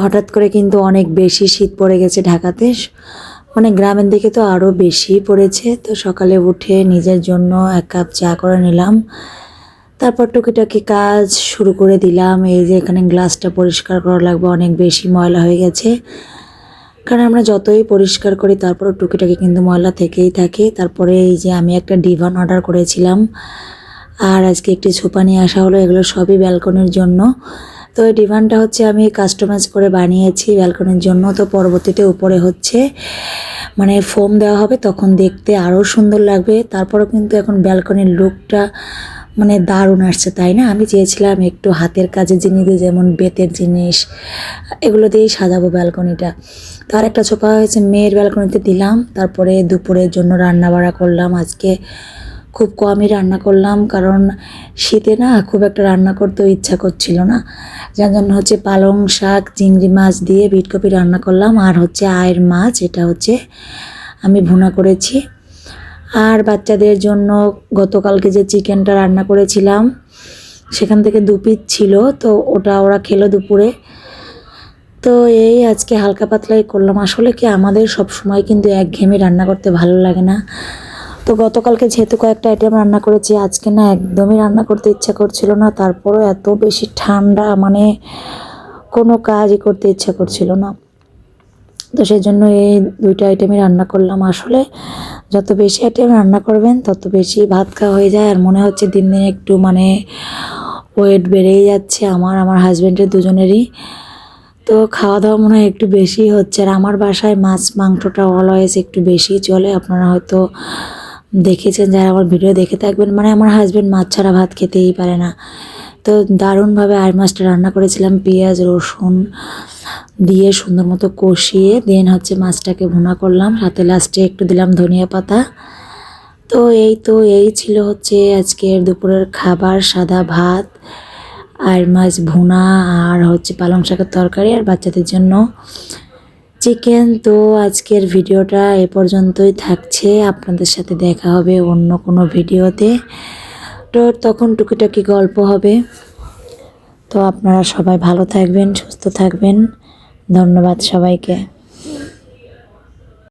হঠাৎ করে কিন্তু অনেক বেশি শীত পড়ে গেছে ঢাকাতে, মানে গ্রামের দিকে তো আরও বেশি পড়েছে। তো সকালে উঠে নিজের জন্য 1 কাপ চা করে নিলাম, তারপর টুকিটাকি কাজ শুরু করে দিলাম। এই যে এখানে গ্লাসটা পরিষ্কার করা লাগবে, অনেক বেশি ময়লা হয়ে গেছে, কারণ আমরা যতই পরিষ্কার করি তারপরও টুকিটাকি কিন্তু ময়লা থেকেই থাকে। তারপরে এই যে আমি একটা ডিভান অর্ডার করেছিলাম, আর আজকে একটি সোফা নিয়ে আসা হলো, এগুলো সবই ব্যালকনির জন্য। তো এই ডিভানটা হচ্ছে আমি কাস্টমাইজ করে বানিয়েছি ব্যালকনির জন্য। তো পরবর্তীতে উপরে হচ্ছে মানে ফোম দেওয়া হবে, তখন দেখতে আরও সুন্দর লাগবে। তারপরেও কিন্তু এখন ব্যালকনির লুকটা মানে দারুণ আসছে, তাই না? আমি চেয়েছিলাম একটু হাতের কাজের জিনিস দিয়ে, যেমন বেতের জিনিস, এগুলো দিয়েই সাজাবো ব্যালকনিটা। তো আর একটা সোফা হয়েছে মেয়ের ব্যালকনিতে দিলাম। তারপরে দুপুরের জন্য রান্না বাড়া করলাম। আজকে খুব কমই রান্না করলাম, কারণ শীতে না খুব একটা রান্না করতেও ইচ্ছা করছিল না, যার জন্য হচ্ছে পালং শাক চিংড়ি মাছ দিয়ে বিটকপি রান্না করলাম, আর হচ্ছে আয়ের মাছ, এটা হচ্ছে আমি ভুনা করেছি। আর বাচ্চাদের জন্য গতকালকে যে চিকেনটা রান্না করেছিলাম সেখান থেকে 2 পিস ছিল, তো ওটা ওরা খেলো দুপুরে। তো এই আজকে হালকা পাতলাই করলাম। আসলে কি আমাদের সব সময় কিন্তু একঘেয়েমি রান্না করতে ভালো লাগে না। তো গতকালকে যেহেতু কয়েকটা আইটেম রান্না করেছি, আজকে না একদমই রান্না করতে ইচ্ছা করছিল না। তারপরও এত বেশি ঠান্ডা, মানে কোনো কাজই করতে ইচ্ছা করছিল না। তো সেই জন্য এই 2টা আইটেমই রান্না করলাম। আসলে যত বেশি আইটেম রান্না করবেন তত বেশি ভাত খাওয়া হয়ে যায়, আর মনে হচ্ছে দিন দিন একটু মানে ওয়েট বেড়েই যাচ্ছে আমার হাজব্যান্ডের দুজনেরই। তো খাওয়া দাওয়া মনে হয় একটু বেশি হচ্ছে। আর আমার বাসায় মাছ মাংসটা অলওয়েজ একটু বেশি চলে, আপনারা হয়তো দেখেছেন যারা আমার ভিডিও দেখে থাকবেন। মানে আমার হাজব্যান্ড মাছ ছাড়া ভাত খেতেই পারে না। তো দারুণভাবে আয়ের মাছটা রান্না করেছিলাম, পেঁয়াজ রসুন দিয়ে সুন্দর মতো কষিয়ে, দেন হচ্ছে মাছটাকে ভুনা করলাম, সাথে লাস্টে একটু দিলাম ধনিয়া পাতা। তো এই ছিল হচ্ছে আজকের দুপুরের খাবার, সাদা ভাত, আয়ের মাছ ভুনা, আর হচ্ছে পালং শাকের তরকারি, আর বাচ্চাদের জন্য চিকেন। তো আজকের ভিডিওটা এ পর্যন্তই থাকছে, আপনাদের সাথে দেখা হবে অন্য কোনো ভিডিওতে। তো তখন টুকিটাকি গল্প হবে। তো আপনারা সবাই ভালো থাকবেন, সুস্থ থাকবেন। ধন্যবাদ সবাইকে।